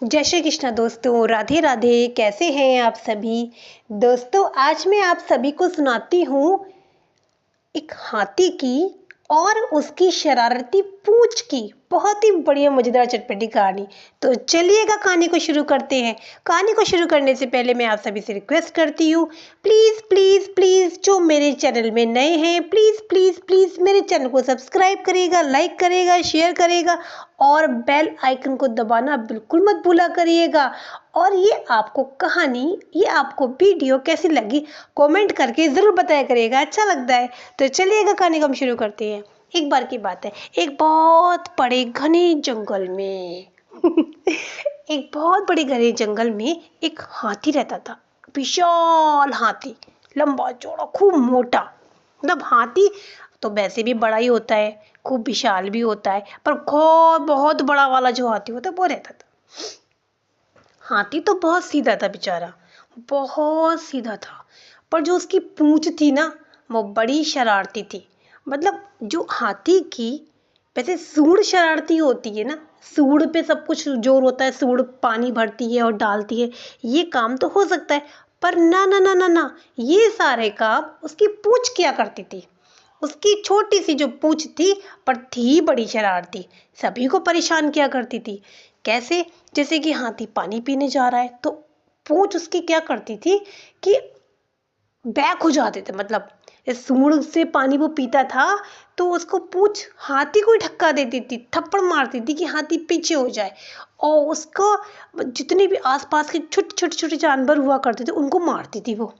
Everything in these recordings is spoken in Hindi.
जय श्री कृष्णा दोस्तों, राधे राधे। कैसे हैं आप सभी दोस्तों? आज मैं आप सभी को सुनाती हूँ एक हाथी की और उसकी शरारती पूंछ की बहुत ही बढ़िया मजेदार चटपटी कहानी। तो चलिएगा कहानी को शुरू करते हैं। कहानी को शुरू करने से पहले मैं आप सभी से रिक्वेस्ट करती हूँ, प्लीज़ प्लीज़ प्लीज़ जो मेरे चैनल में नए हैं प्लीज़ प्लीज़ प्लीज़ मेरे चैनल को सब्सक्राइब करिएगा, लाइक करिएगा, शेयर करिएगा और बेल आइकन को दबाना बिल्कुल मत भूला करिएगा। और ये आपको वीडियो कैसी लगी कमेंट करके ज़रूर बताया करिएगा, अच्छा लगता है। तो चलिएगा कहानी को हम शुरू करते हैं। एक बार की बात है, एक बहुत बड़े घने जंगल में एक बहुत बड़े घने जंगल में एक हाथी रहता था। विशाल हाथी, लंबा चौड़ा खूब मोटा। मतलब हाथी तो वैसे भी बड़ा ही होता है, खूब विशाल भी होता है, पर बहुत बड़ा वाला जो हाथी होता है वो रहता था। हाथी तो बहुत सीधा था बेचारा, बहुत सीधा था, पर जो उसकी पूंछ थी ना वो बड़ी शरारती थी। मतलब जो हाथी की वैसे सूंड शरारती होती है ना, सूंड पे सब कुछ जोर होता है, सूंड पानी भरती है और डालती है, ये काम तो हो सकता है। पर ना ना ना ना ना, ये सारे काम उसकी पूंछ किया करती थी। उसकी छोटी सी जो पूंछ थी, पर थी बड़ी शरारती, सभी को परेशान किया करती थी। कैसे? जैसे कि हाथी पानी पीने जा रहा है तो पूंछ उसकी क्या करती थी कि बैक हो जाते थे। मतलब इस सूंड से पानी वो पीता था तो उसको पूंछ हाथी को ही धक्का देती थी, थप्पड़ मारती थी कि हाथी पीछे हो जाए। और उसको जितने भी आसपास के छोटे छोटे छोटे जानवर हुआ करते थे उनको मारती थी वो।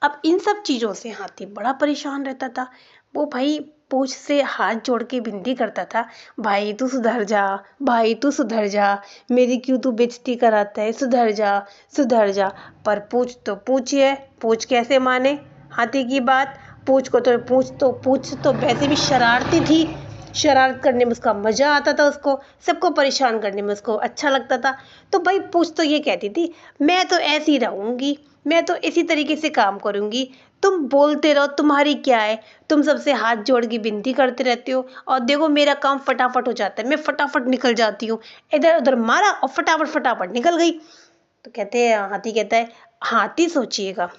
अब इन सब चीज़ों से हाथी बड़ा परेशान रहता था। वो भाई पूंछ से हाथ जोड़ के विनती करता था, भाई तू सुधर जा, भाई तू सुधर जा, मेरी क्यों तू बेइज्जती कराता है, सुधर जा सुधर जा। पर पूछ ही है, पूछ कैसे माने हाथी की बात? पूछ तो वैसे भी शरारती थी। शरारत करने में उसका मजा आता था, उसको सबको परेशान करने में उसको अच्छा लगता था। तो भाई पूछ तो ये कहती थी, मैं तो ऐसी रहूंगी, मैं तो इसी तरीके से काम करूंगी, तुम बोलते रहो, तुम्हारी क्या है, तुम सबसे हाथ जोड़ के विनती करते रहते हो और देखो मेरा काम फटाफट हो जाता है, मैं फटाफट निकल जाती हूँ। इधर उधर मारा और फटाफट फटाफट निकल गई। तो कहते हैं, हाथी कहता है, हाथी सोचिएगा,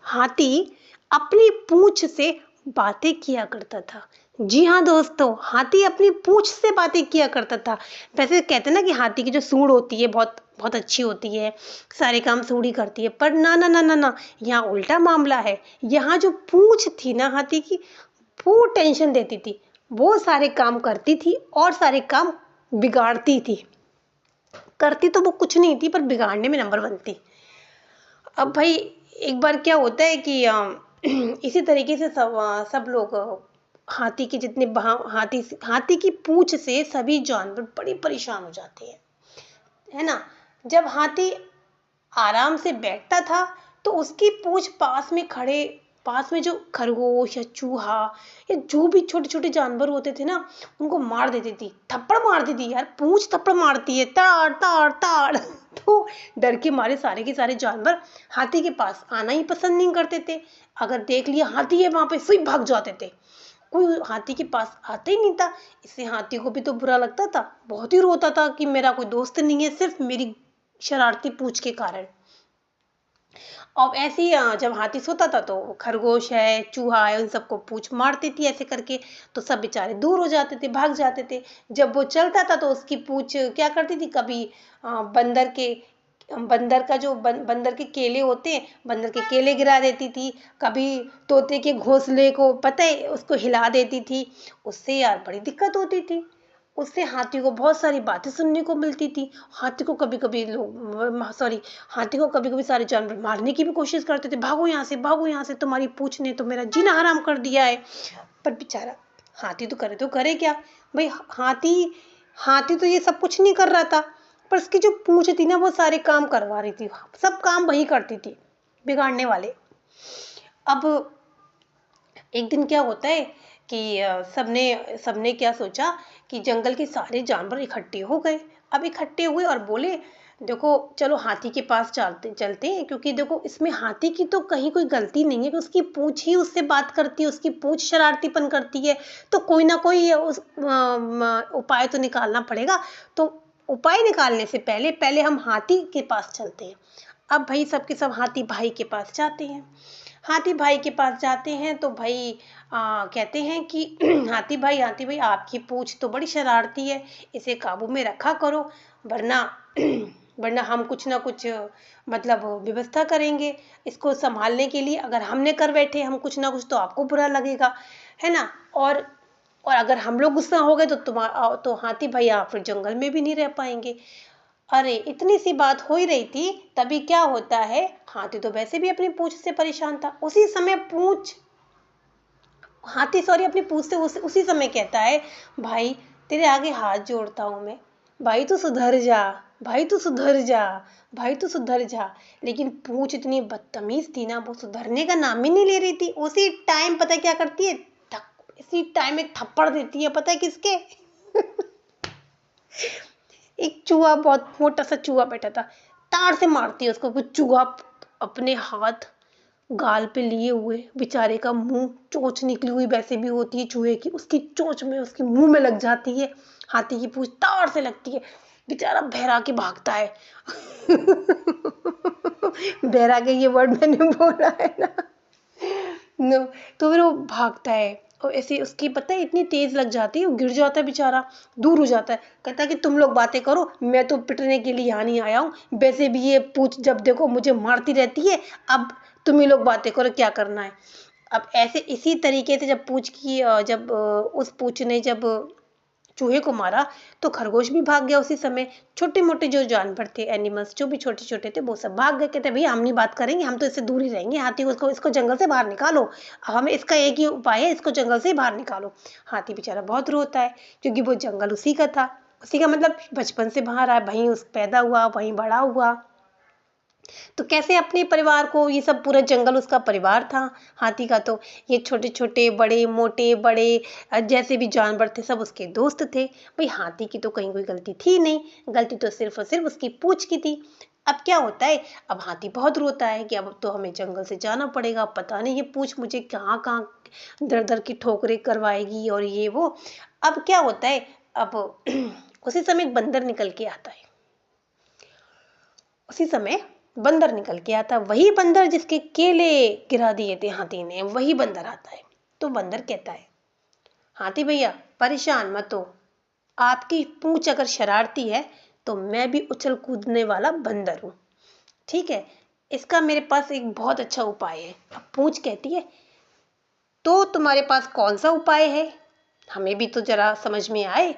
हाथी अपनी पूंछ से बातें किया करता था। जी हाँ दोस्तों, हाथी अपनी पूंछ से बातें किया करता था। वैसे कहते हैं ना कि हाथी की जो सूंड होती है बहुत बहुत अच्छी होती है, सारे काम सूंड ही करती है, पर ना ना ना ना ना, यहाँ उल्टा मामला है। यहाँ जो पूंछ थी ना हाथी की, वो टेंशन देती थी, वो सारे काम करती थी और सारे काम बिगाड़ती थी। करती तो वो कुछ नहीं थी पर बिगाड़ने में नंबर 1 थी। अब भाई एक बार क्या होता है कि इसी तरीके से सब लोग हाथी के जितने हाथी की पूंछ से सभी जानवर बड़े परेशान हो जाते हैं, है ना। जब हाथी आराम से बैठता था तो उसकी पूंछ पास में जो खरगोश या चूहा या जो भी छोटे छोटे जानवर होते थे ना उनको मार देती थी, थप्पड़ मार देती थी। यार पूंछ थप्पड़ मारती है, ताड़ ताड़ ताड़ तो डर के मारे सारे के सारे जानवर हाथी के पास आना ही पसंद नहीं करते थे। अगर देख लिया हाथी है वहां पे, सुई भाग जाते थे, कोई हाथी के पास आता ही नहीं था। इससे हाथी को भी तो बुरा लगता था, बहुत ही रोता था कि मेरा कोई दोस्त नहीं है सिर्फ मेरी शरारती पूंछ के कारण। अब ऐसे ही जब हाथी सोता था तो खरगोश है, चूहा है, उन सबको पूंछ मारती थी ऐसे करके, तो सब बेचारे दूर हो जाते थे, भाग जाते थे। जब वो चलता था तो उसकी पूंछ क्या करती थी, कभी बंदर के बंदर का जो बंदर के केले होते हैं, बंदर के केले गिरा देती थी, कभी तोते के घोंसले को पता है उसको हिला देती थी। उससे यार बड़ी दिक्कत होती थी। उससे हाथी को बहुत सारी बातें सुनने को मिलती थी। हाथी को कभी कभी लोग सॉरी हाथी को कभी कभी सारे जानवर मारने की भी कोशिश करते थे, भागो यहाँ से, भागो यहाँ से, तुम्हारी पूंछ ने तो मेरा जीना हराम कर दिया है। पर बेचारा हाथी तो करे क्या भाई। हाथी तो ये सब कुछ नहीं कर रहा था, पर उसकी जो पूंछ थी ना वो सारे काम करवा रही थी, सब काम वही करती थी, बिगाड़ने वाले। अब एक दिन क्या होता है कि सबने सबने क्या सोचा कि जंगल के सारे जानवर इकट्ठे हो गए। अब इकट्ठे हुए और बोले, देखो चलो हाथी के पास चलते चलते हैं, क्योंकि देखो इसमें हाथी की तो कहीं कोई गलती नहीं है कि उसकी पूंछ ही उससे बात करती है, उसकी पूंछ शरारतीपन करती है, तो कोई ना कोई उपाय तो निकालना पड़ेगा। तो उपाय निकालने से पहले पहले हम हाथी के पास चलते हैं। अब भाई सबके सब हाथी भाई के पास जाते हैं। हाथी भाई के पास जाते हैं तो भाई कहते हैं कि हाथी भाई आपकी पूंछ तो बड़ी शरारती है, इसे काबू में रखा करो, वरना वरना हम कुछ ना कुछ मतलब व्यवस्था करेंगे इसको संभालने के लिए। अगर हमने कर बैठे हम कुछ ना कुछ तो आपको बुरा लगेगा, है ना। और अगर हम लोग गुस्सा हो गए तो हाथी भाई आप फिर जंगल में भी नहीं रह पाएंगे। अरे इतनी सी बात हो ही रही थी, तभी क्या होता है, हाथी तो वैसे भी अपनी पूंछ से परेशान था। उसी समय हाथी अपनी पूंछ से उसी समय कहता है, भाई तेरे आगे हाथ जोड़ता हूं मैं, भाई तू सुधर जा, भाई तू सुधर जा, भाई तू सुधर जा। लेकिन पूंछ इतनी बदतमीज थी ना, वो सुधरने का नाम ही नहीं ले रही थी। उसी टाइम पता है क्या करती है, इसी टाइम एक थप्पड़ देती है, पता है किसके? एक चूहा, बहुत मोटा सा चूहा बैठा था, तार से मारती है उसको। कुछ चूहा अपने हाथ गाल पे लिए हुए, बेचारे का मुंह, चोंच निकली हुई वैसे भी होती है चूहे की, उसकी चोंच में उसके मुंह में लग जाती है। हाथी की पूंछ तार से लगती है, बेचारा बहरा के भागता है। बहरा के ये वर्ड मैंने बोला है ना। नो, तो फिर वो भागता है और ऐसे उसकी पता है इतनी तेज लग जाती है, वो गिर जाता है बेचारा, दूर हो जाता है। कहता है कि तुम लोग बातें करो, मैं तो पिटने के लिए यहाँ नहीं आया हूँ, वैसे भी ये पूछ जब देखो मुझे मारती रहती है, अब तुम ही लोग बातें करो क्या करना है। अब ऐसे इसी तरीके से जब उस पूछ ने जब चूहे को मारा तो खरगोश भी भाग गया उसी समय। छोटे मोटे जो जानवर थे, एनिमल्स जो भी छोटे छोटे थे, वो सब भाग गए। कहते भैया हम नहीं बात करेंगे, हम तो इससे दूर ही रहेंगे, हाथी को इसको जंगल से बाहर निकालो, हमें इसका एक ही उपाय है, इसको जंगल से बाहर निकालो। हाथी बेचारा बहुत रोता है, क्योंकि वो जंगल उसी का था, उसी का मतलब बचपन से बाहर आया, वहीं उस पैदा हुआ, वहीं बड़ा हुआ। तो कैसे अपने परिवार को, ये सब पूरा जंगल उसका परिवार था हाथी का। तो ये छोटे छोटे बड़े मोटे बड़े जैसे भी जानवर थे सब उसके दोस्त थे। भाई हाथी की तो कहीं कोई गलती थी नहीं, गलती तो सिर्फ और सिर्फ उसकी पूंछ की थी। अब क्या होता है, अब हाथी बहुत रोता है कि अब तो हमें जंगल से जाना पड़ेगा, पता नहीं ये पूंछ मुझे कहाँ कहाँ दर दर की ठोकरें करवाएगी और ये वो। अब क्या होता है, अब उसी समय एक बंदर निकल के आता है। उसी समय बंदर निकल के आता, वही बंदर जिसके केले गिरा दिए थे हाथी ने, वही बंदर आता है। तो बंदर कहता है, हाथी भैया परेशान मत हो, आपकी पूंछ अगर शरारती है तो मैं भी उछल कूदने वाला बंदर हूँ, ठीक है। इसका मेरे पास एक बहुत अच्छा उपाय है। अब पूंछ कहती है, तो तुम्हारे पास कौन सा उपाय है, हमें भी तो जरा समझ में आए।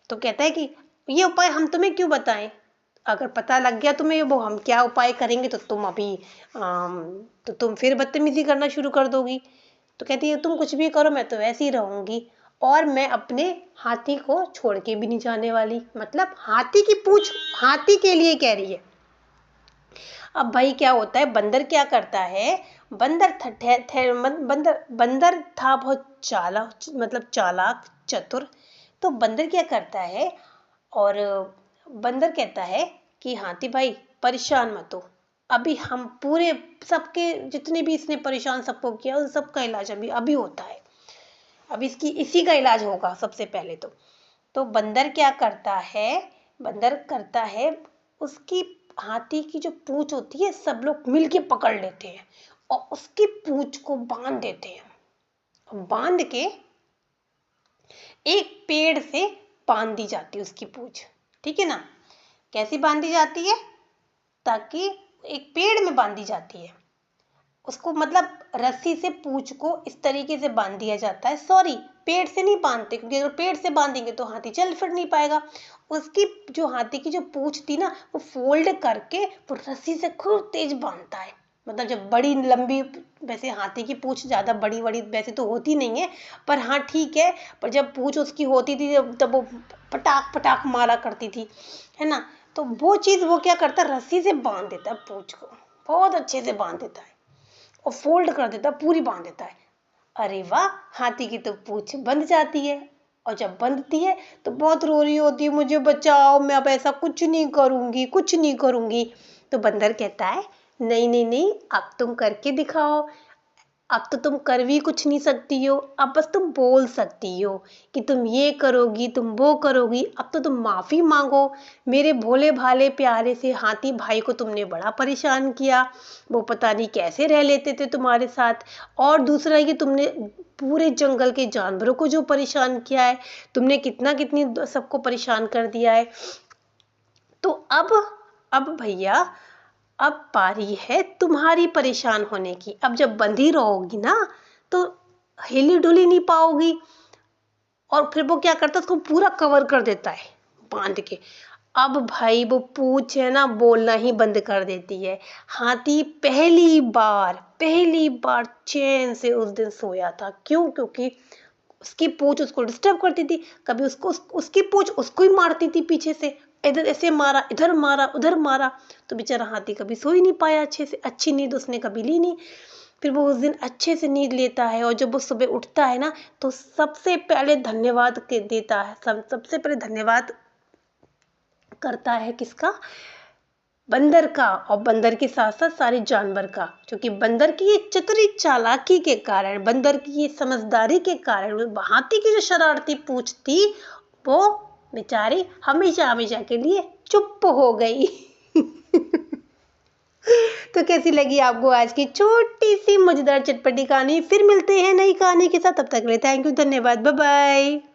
तो कहता है कि ये उपाय हम तुम्हें क्यों बताएं, अगर पता लग गया तुम्हें वो हम क्या उपाय करेंगे तो तुम तो तुम फिर बदतमीजी करना शुरू कर दोगी। तो कहती है तुम कुछ भी करो, मैं तो ऐसी ही रहूंगी, और मैं अपने हाथी को छोड़ के भी नहीं जाने वाली। मतलब हाथी की पूंछ हाथी के लिए कह रही है। अब भाई क्या होता है, बंदर क्या करता है, बंदर था बहुत चालाक, मतलब चालाक चतुर। तो बंदर क्या करता है, और बंदर कहता है कि हाथी भाई परेशान मत हो, अभी हम पूरे सबके जितने भी इसने परेशान सबको किया उन सबका इलाज अभी अभी होता है, अब इसी का इलाज होगा सबसे पहले। तो बंदर क्या करता है, बंदर करता है, उसकी हाथी की जो पूंछ होती है सब लोग मिलके पकड़ लेते हैं और उसकी पूंछ को बांध देते हैं। बांध के एक पेड़ से बांध दी जाती है उसकी पूंछ, ठीक है ना। कैसी बांधी जाती है, ताकि एक पेड़ में बांधी जाती है उसको, मतलब रस्सी से पूंछ को इस तरीके से बांध दिया जाता है। सॉरी, पेड़ से नहीं बांधते, क्योंकि अगर पेड़ से बांधेंगे तो हाथी चल फिर नहीं पाएगा। उसकी जो हाथी की जो पूंछ थी ना, वो फोल्ड करके वो रस्सी से खूब तेज बांधता है। मतलब जब बड़ी लंबी, वैसे हाथी की पूंछ ज्यादा बड़ी बड़ी वैसे तो होती नहीं है, पर हाँ ठीक है, पर जब पूंछ उसकी होती थी तब वो पटाक पटाक मारा करती थी, है ना। तो वो चीज वो क्या करता है, रस्सी से बांध देता है पूंछ को, बहुत अच्छे से बांध देता है और फोल्ड कर देता है, पूरी बांध देता है। अरे वाह, हाथी की तो पूंछ बंध जाती है। और जब बंधती है तो बहुत रो रही होती है, मुझे बचाओ, मैं अब ऐसा कुछ नहीं करूंगी, कुछ नहीं करूंगी। तो बंदर कहता है, नहीं नहीं नहीं, अब तुम करके दिखाओ, अब तो तुम कर भी कुछ नहीं सकती हो, अब बस तुम बोल सकती हो कि तुम ये करोगी, तुम वो करोगी। अब तो तुम माफ़ी मांगो। मेरे भोले भाले प्यारे से हाथी भाई को तुमने बड़ा परेशान किया, वो पता नहीं कैसे रह लेते थे तुम्हारे साथ। और दूसरा ये तुमने पूरे जंगल के जानवरों को जो परेशान किया है, तुमने कितना कितनी सबको परेशान कर दिया है। तो अब भैया, अब बारी है तुम्हारी परेशान होने की। अब जब बंधी रहोगी ना तो हिली डुली नहीं पाओगी। और फिर वो क्या करता है, उसको पूरा कवर कर देता है बांध के। अब भाई वो पूंछ है ना बोलना ही बंद कर देती है। हाथी पहली बार चैन से उस दिन सोया था। क्यों? क्योंकि उसकी पूंछ उसको डिस्टर्ब करती थी। कभी उसकी पूंछ उसको ही मारती थी पीछे से, इधर ऐसे मारा, इधर मारा, उधर मारा। तो बेचारा हाथी कभी सो ही नहीं पाया अच्छे से, अच्छी नींद उसने कभी ली नहीं। फिर वो उस दिन अच्छे से नींद लेता है, और जब वो सुबह उठता है ना तो सबसे पहले धन्यवाद देता है, सबसे पहले धन्यवाद करता है किसका? बंदर का। और बंदर के साथ साथ सारे जानवर का, क्योंकि बंदर की ये चतुरी चालाकी के कारण, बंदर की ये समझदारी के कारण हाथी की जो शरारती पूंछ थी वो बेचारी हमेशा हमेशा के लिए चुप हो गई। तो कैसी लगी आपको आज की छोटी सी मजेदार चटपटी कहानी? फिर मिलते हैं नई कहानी के साथ, तब तक के लिए थैंक यू, धन्यवाद, बाय बाय।